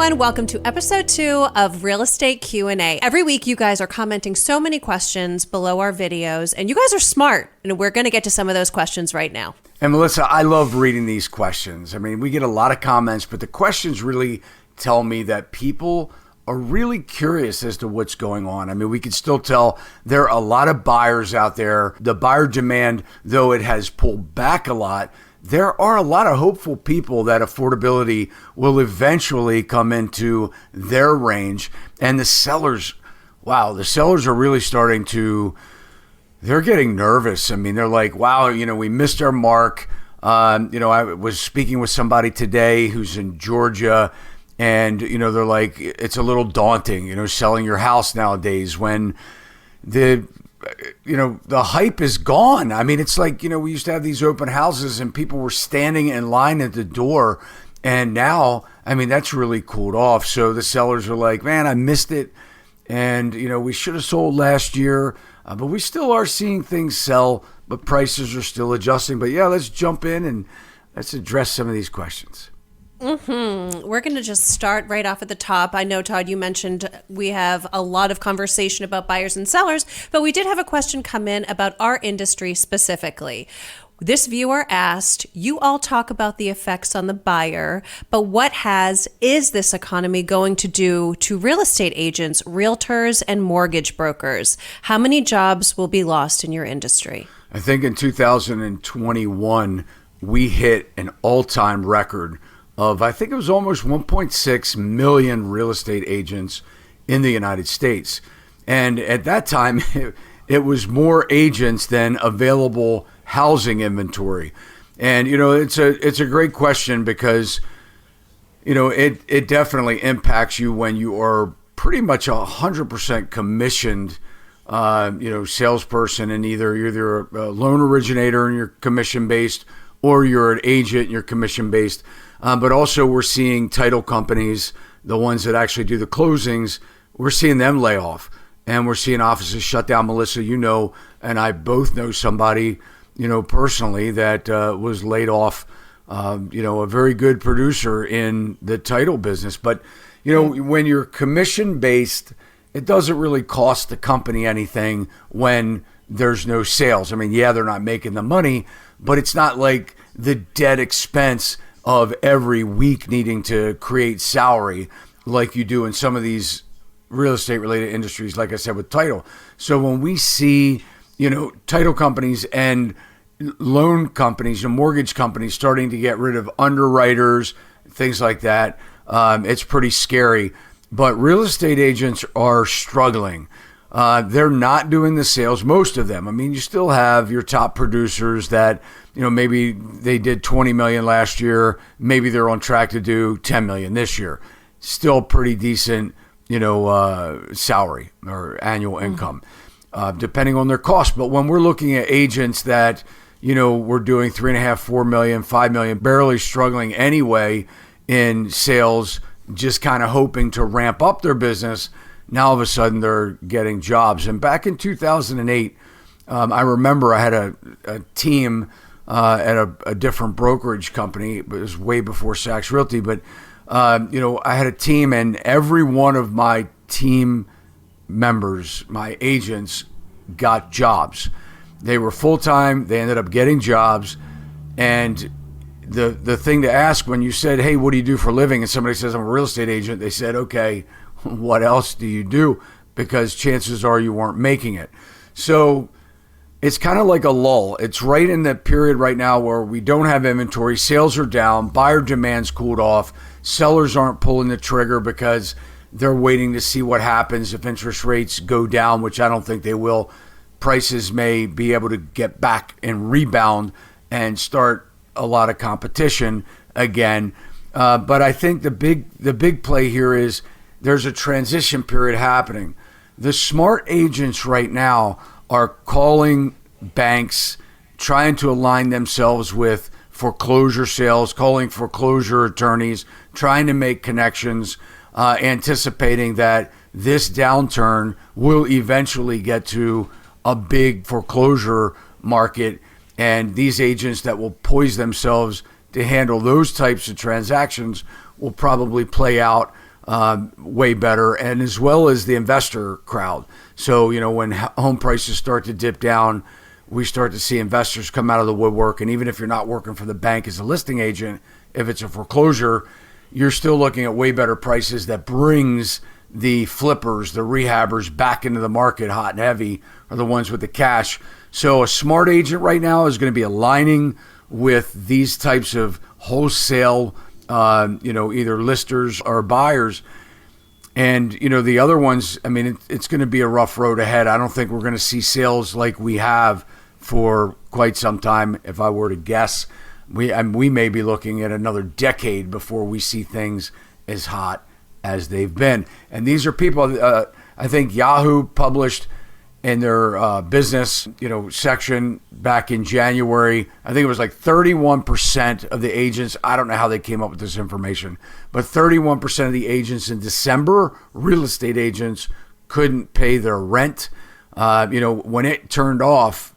everyone. Welcome to episode 2 of Real Estate Q&A. Every week, you guys are commenting so many questions below our videos, and you guys are smart, and we're going to get to some of those questions right now. And Melissa, I love reading these questions. I mean, we get a lot of comments, but the questions really tell me that people are really curious as to what's going on. I mean, we can still tell there are a lot of buyers out there. The buyer demand, though it has pulled back a lot, there are a lot of hopeful people that affordability will eventually come into their range. And the sellers, wow, the sellers are really starting to, they're getting nervous. I mean, they're like, wow, we missed our mark. I was speaking with somebody today who's in Georgia, and, they're like, it's a little daunting, selling your house nowadays when the hype is gone. I mean, it's like, we used to have these open houses and people were standing in line at the door. And now, I mean, that's really cooled off. So the sellers are like, man, I missed it. And, we should have sold last year, but we still are seeing things sell, but prices are still adjusting. But yeah, let's jump in and let's address some of these questions. We're going to just start right off at the top. I know, Todd, you mentioned we have a lot of conversation about buyers and sellers, but we did have a question come in about our industry specifically. This viewer asked, you all talk about the effects on the buyer, but what is this economy going to do to real estate agents, realtors, and mortgage brokers? How many jobs will be lost in your industry? I think in 2021, we hit an all-time record of, I think it was almost 1.6 million real estate agents in the United States. And at that time, it was more agents than available housing inventory. And, it's a great question because, it definitely impacts you when you are pretty much 100% commissioned, salesperson, and you're a loan originator and you're commission-based, or you're an agent and you're commission-based. But also we're seeing title companies, the ones that actually do the closings, we're seeing them lay off. And we're seeing offices shut down. Melissa, and I both know somebody, personally that was laid off, a very good producer in the title business. But, when you're commission-based, it doesn't really cost the company anything when there's no sales. I mean, yeah, they're not making the money, but it's not like the dead expense of every week needing to create salary like you do in some of these real estate related industries, like I said, with title. So when we see, title companies and loan companies and mortgage companies starting to get rid of underwriters, things like that, it's pretty scary. But real estate agents are struggling. They're not doing the sales, most of them. I mean, you still have your top producers that, maybe they did 20 million last year. Maybe they're on track to do 10 million this year. Still pretty decent, salary or annual income, depending on their cost. But when we're looking at agents that, we're doing 3.5, 4 million, 5 million, barely struggling anyway in sales, just kind of hoping to ramp up their business. Now, all of a sudden, they're getting jobs. And back in 2008, I remember I had a team at a different brokerage company. It was way before Sachs Realty. But, I had a team, and every one of my team members, my agents, got jobs. They were full-time. They ended up getting jobs. And the thing to ask when you said, hey, what do you do for a living? And somebody says, I'm a real estate agent. They said, okay, what else do you do? Because chances are you weren't making it. So it's kind of like a lull. It's right in the period right now where we don't have inventory. Sales are down. Buyer demand's cooled off. Sellers aren't pulling the trigger because they're waiting to see what happens if interest rates go down, which I don't think they will. Prices may be able to get back and rebound and start a lot of competition again. But I think the big play here is there's a transition period happening. The smart agents right now are calling banks, trying to align themselves with foreclosure sales, calling foreclosure attorneys, trying to make connections, anticipating that this downturn will eventually get to a big foreclosure market, and these agents that will poise themselves to handle those types of transactions will probably play out way better, and as well as the investor crowd. So, when home prices start to dip down, we start to see investors come out of the woodwork. And even if you're not working for the bank as a listing agent, if it's a foreclosure, you're still looking at way better prices that brings the flippers, the rehabbers back into the market hot and heavy, are the ones with the cash. So a smart agent right now is going to be aligning with these types of wholesale, either listers or buyers. And, the other ones, it's going to be a rough road ahead. I don't think we're going to see sales like we have for quite some time. If I were to guess, we may be looking at another decade before we see things as hot as they've been. And these are people, I think Yahoo published in their business, section back in January. I think it was like 31% of the agents. I don't know how they came up with this information, but 31% of the agents in December, real estate agents, couldn't pay their rent. When it turned off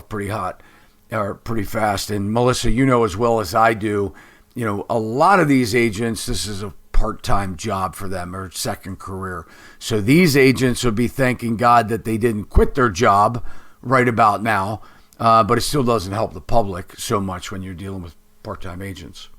pretty hot or pretty fast. And Melissa, as well as I do, a lot of these agents, this is a part-time job for them or second career. So these agents will be thanking God that they didn't quit their job right about now. But it still doesn't help the public so much when you're dealing with part-time agents.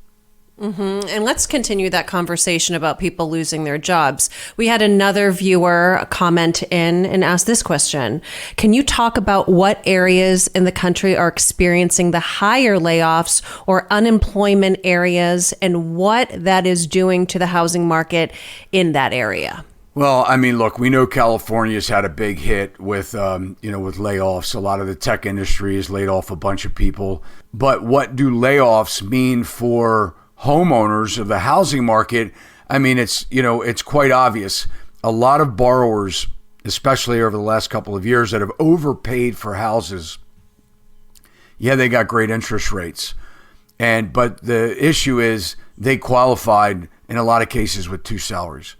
Mm-hmm. And let's continue that conversation about people losing their jobs. We had another viewer comment in and ask this question. Can you talk about what areas in the country are experiencing the higher layoffs or unemployment areas and what that is doing to the housing market in that area? Well, look, we know California's had a big hit with, with layoffs. A lot of the tech industry has laid off a bunch of people. But what do layoffs mean for homeowners of the housing market? It's quite obvious. A lot of borrowers, especially over the last couple of years, that have overpaid for houses. Yeah, they got great interest rates. But the issue is they qualified in a lot of cases with two salaries.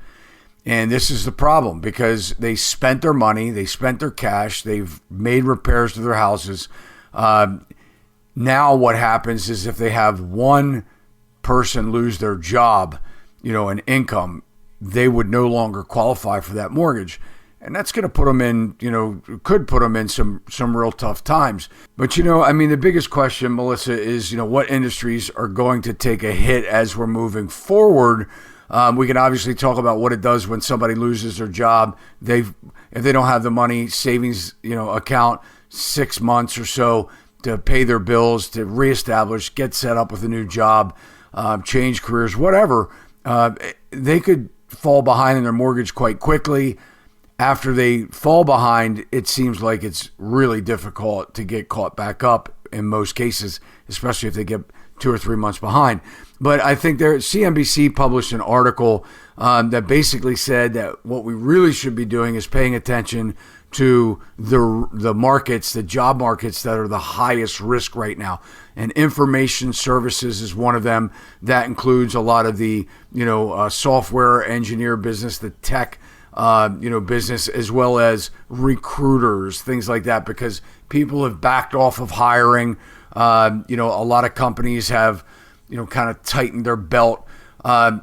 And this is the problem because they spent their money, they spent their cash, they've made repairs to their houses. Now what happens is if they have one person lose their job, and income, they would no longer qualify for that mortgage. And that's going to put them in, could put them in some real tough times. But, the biggest question, Melissa, is, what industries are going to take a hit as we're moving forward? We can obviously talk about what it does when somebody loses their job. If they don't have the money savings, account 6 months or so to pay their bills, to reestablish, get set up with a new job, change careers, whatever, they could fall behind in their mortgage quite quickly. After they fall behind, it seems like it's really difficult to get caught back up in most cases, especially if they get 2 or 3 months behind. But I think CNBC published an article that basically said that what we really should be doing is paying attention to the markets, the job markets that are the highest risk right now. And information services is one of them. That includes a lot of the, software engineer business, the tech, business, as well as recruiters, things like that, because people have backed off of hiring. A lot of companies have, kind of tightened their belt.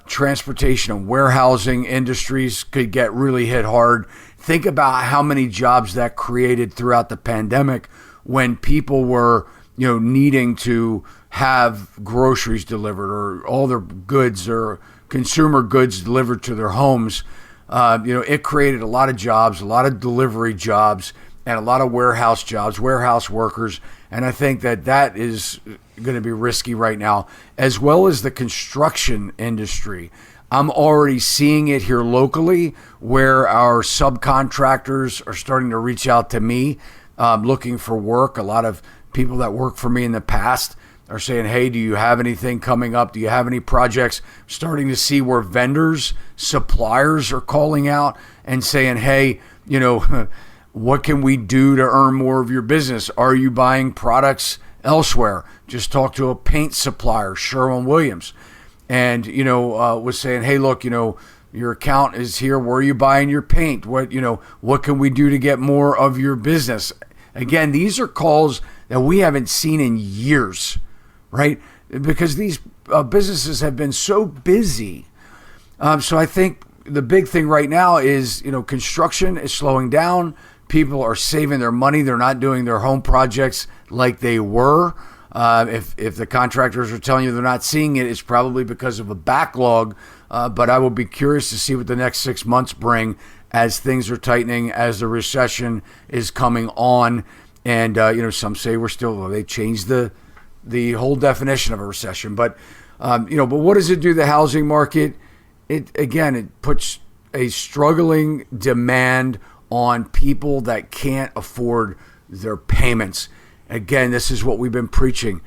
Transportation and warehousing industries could get really hit hard. Think about how many jobs that created throughout the pandemic when people were, needing to have groceries delivered or all their goods or consumer goods delivered to their homes. It created a lot of jobs, a lot of delivery jobs, and a lot of warehouse jobs, warehouse workers. And I think that is going to be risky right now, as well as the construction industry. I'm already seeing it here locally where our subcontractors are starting to reach out to me looking for work. A lot of people that worked for me in the past are saying, hey, do you have anything coming up? Do you have any projects? Starting to see where vendors, suppliers are calling out and saying, hey, what can we do to earn more of your business? Are you buying products elsewhere? Just talk to a paint supplier, Sherwin-Williams, and, was saying, hey, look, your account is here. Where are you buying your paint? What can we do to get more of your business? Again, these are calls that we haven't seen in years, right? Because these businesses have been so busy So I think the big thing right now is, construction is slowing down. People are saving their money. They're not doing their home projects like they were. If the contractors are telling you they're not seeing it, it's probably because of a backlog. But I will be curious to see what the next 6 months bring as things are tightening, as the recession is coming on. And, some say they changed the whole definition of a recession. But what does it do to the housing market? It puts a struggling demand on people that can't afford their payments. Again, this is what we've been preaching.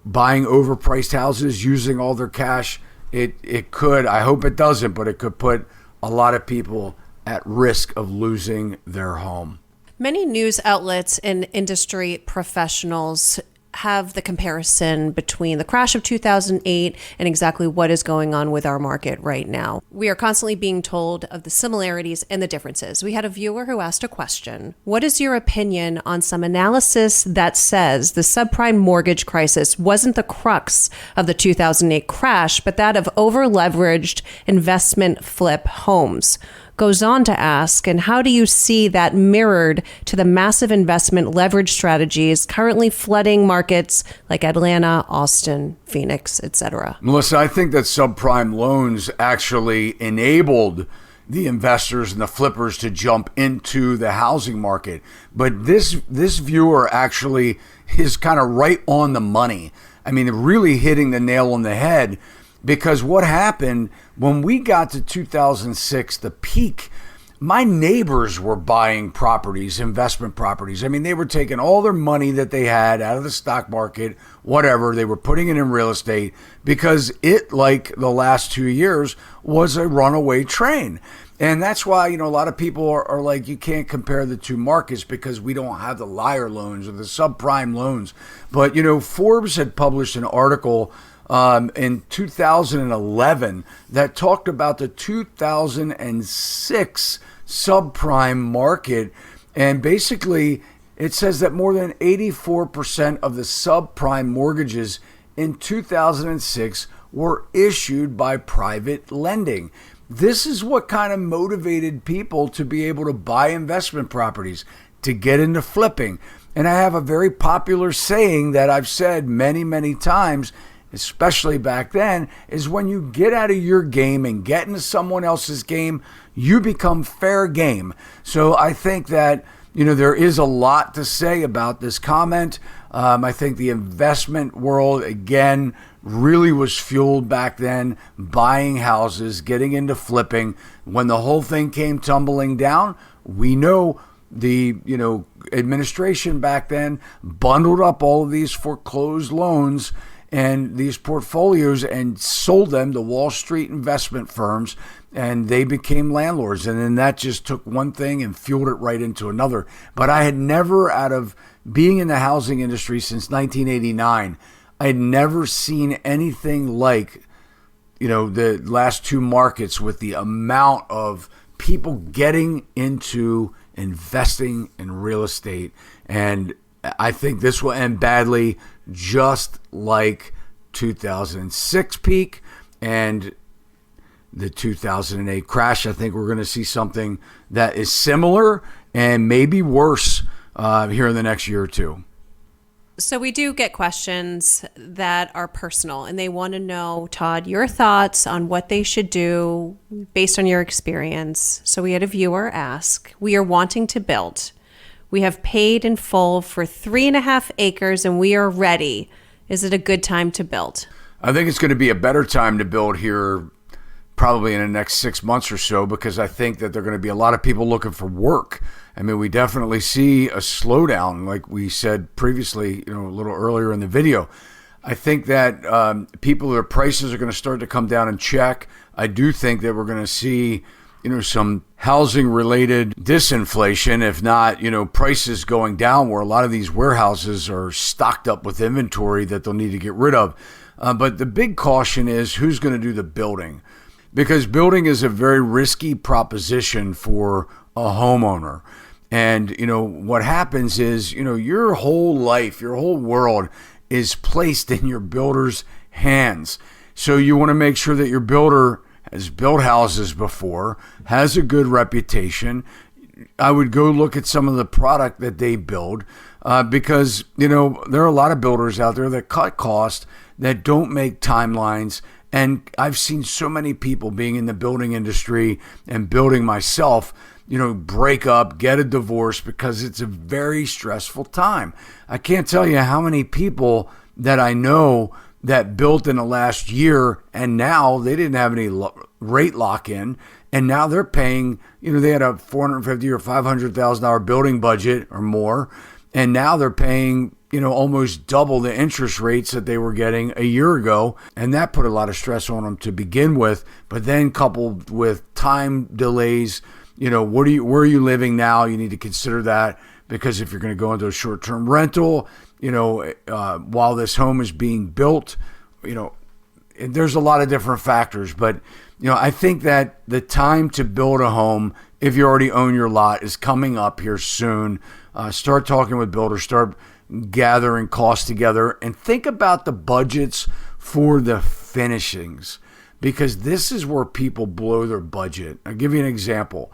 Buying overpriced houses, using all their cash, it could, I hope it doesn't, but it could put a lot of people at risk of losing their home. Many news outlets and industry professionals have the comparison between the crash of 2008 and exactly what is going on with our market right now. We are constantly being told of the similarities and the differences. We had a viewer who asked a question. What is your opinion on some analysis that says the subprime mortgage crisis wasn't the crux of the 2008 crash, but that of over-leveraged investment flip homes? Goes on to ask, and how do you see that mirrored to the massive investment leverage strategies currently flooding markets like Atlanta, Austin, Phoenix, etc.? Melissa, I think that subprime loans actually enabled the investors and the flippers to jump into the housing market. But this viewer actually is kind of right on the money. I mean, really hitting the nail on the head. Because what happened when we got to 2006, the peak, my neighbors were buying properties, investment properties. I mean, they were taking all their money that they had out of the stock market, whatever, they were putting it in real estate because it, like the last 2 years, was a runaway train. And that's why, a lot of people are like, you can't compare the two markets because we don't have the liar loans or the subprime loans. But, Forbes had published an article in 2011 that talked about the 2006 subprime market. And basically, it says that more than 84% of the subprime mortgages in 2006 were issued by private lending. This is what kind of motivated people to be able to buy investment properties, to get into flipping. And I have a very popular saying that I've said many, many times, especially back then, is when you get out of your game and get into someone else's game, you become fair game. So I think that, there is a lot to say about this comment. I think the investment world, again, really was fueled back then, buying houses, getting into flipping. When the whole thing came tumbling down, we know the, administration back then bundled up all of these foreclosed loans and these portfolios and sold them to Wall Street investment firms, and they became landlords. And then that just took one thing and fueled it right into another. But I had never, out of being in the housing industry since 1989, I had never seen anything like, the last two markets with the amount of people getting into investing in real estate. And I think this will end badly, just like 2006 peak and the 2008 crash. I think we're going to see something that is similar and maybe worse here in the next year or two. So we do get questions that are personal, and they want to know, Todd, your thoughts on what they should do based on your experience. So we had a viewer ask, we are wanting to build. We have paid in full for 3.5 acres and we are ready. Is it a good time to build? I think it's going to be a better time to build here probably in the next 6 months or so, because I think that there are going to be a lot of people looking for work. I mean, we definitely see a slowdown, like we said previously, a little earlier in the video. I think that their prices are going to start to come down in check. I do think that we're going to see some housing related disinflation, if not, prices going down, where a lot of these warehouses are stocked up with inventory that they'll need to get rid of. But the big caution is who's going to do the building, because building is a very risky proposition for a homeowner. And, what happens is, your whole life, your whole world is placed in your builder's hands. So you want to make sure that your builder has built houses before, has a good reputation. I would go look at some of the product that they build because, there are a lot of builders out there that cut costs, that don't make timelines. And I've seen so many people being in the building industry and building myself, break up, get a divorce because it's a very stressful time. I can't tell you how many people that I know that built in the last year and now they didn't have any rate lock in. And now they're paying, they had a $450,000 or $500,000 building budget or more. And now they're paying, almost double the interest rates that they were getting a year ago. And that put a lot of stress on them to begin with. But then coupled with time delays, where are you living now? You need to consider that, because if you're going to go into a short-term rental, while this home is being built, there's a lot of different factors. But, I think that the time to build a home, if you already own your lot, is coming up here soon. Start talking with builders, start gathering costs together, and think about the budgets for the finishings, because this is where people blow their budget. I'll give you an example.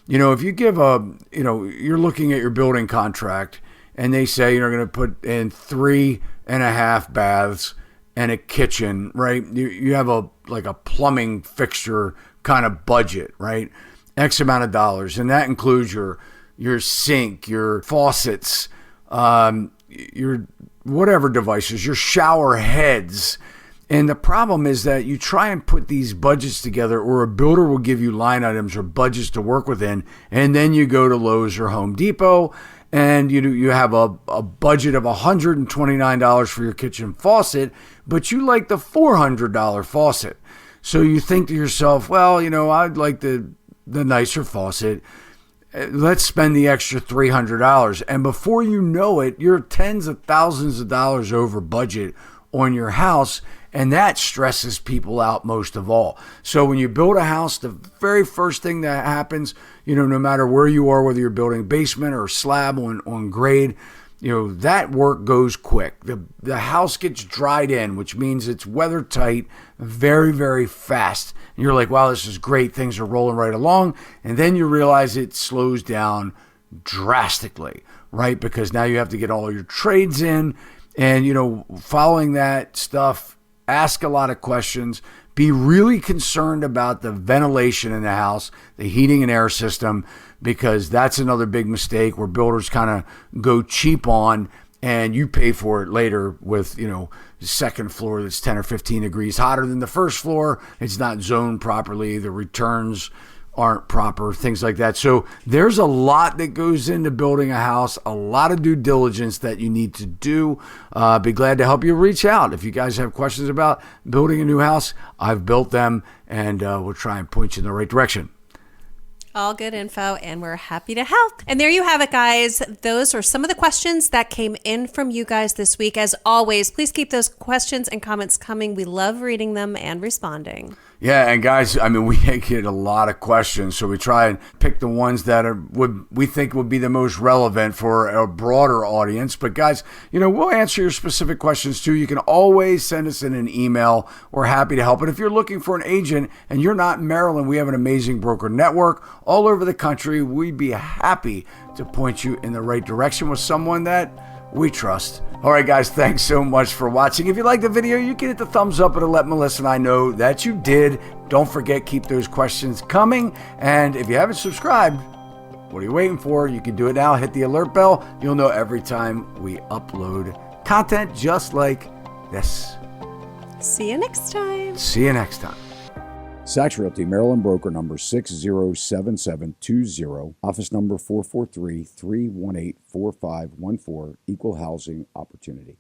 If you give you're looking at your building contract and they say you're going to put in 3.5 baths and a kitchen, right? You have a plumbing fixture kind of budget, right? X amount of dollars. And that includes your sink, your faucets, your whatever devices, your shower heads. And the problem is that you try and put these budgets together, or a builder will give you line items or budgets to work within, and then you go to Lowe's or Home Depot and you have a budget of $129 for your kitchen faucet, but you like the $400 faucet. So you think to yourself, well, I'd like the nicer faucet. Let's spend the extra $300. And before you know it, you're tens of thousands of dollars over budget on your house. And that stresses people out most of all. So when you build a house, the very first thing that happens, no matter where you are, whether you're building basement or slab on grade, that work goes quick. The house gets dried in, which means it's weather tight very, very fast. And you're like, wow, this is great. Things are rolling right along. And then you realize it slows down drastically, right? Because now you have to get all your trades in. And, following that stuff, ask a lot of questions, be really concerned about the ventilation in the house, the heating and air system, because that's another big mistake where builders kind of go cheap on, and you pay for it later with, the second floor that's 10 or 15 degrees hotter than the first floor. It's not zoned properly. The returns aren't proper, things like that. So there's a lot that goes into building a house, a lot of due diligence that you need to do. Be glad to help you. Reach out. If you guys have questions about building a new house, I've built them, and we'll try and point you in the right direction. All good info, and we're happy to help. And there you have it, guys. Those are some of the questions that came in from you guys this week. As always, please keep those questions and comments coming. We love reading them and responding. Yeah, and guys, we get a lot of questions, so we try and pick the ones that we think would be the most relevant for a broader audience. But guys, we'll answer your specific questions too. You can always send us in an email. We're happy to help. And if you're looking for an agent and you're not in Maryland, we have an amazing broker network all over the country. We'd be happy to point you in the right direction with someone that we trust. All right, guys, thanks so much for watching. If you liked the video, you can hit the thumbs up. It'll let Melissa and I know that you did. Don't forget, keep those questions coming. And if you haven't subscribed, what are you waiting for? You can do it now. Hit the alert bell. You'll know every time we upload content just like this. See you next time. See you next time. Sachs Realty, Maryland broker number 607720, office number 443-318-4514, equal housing opportunity.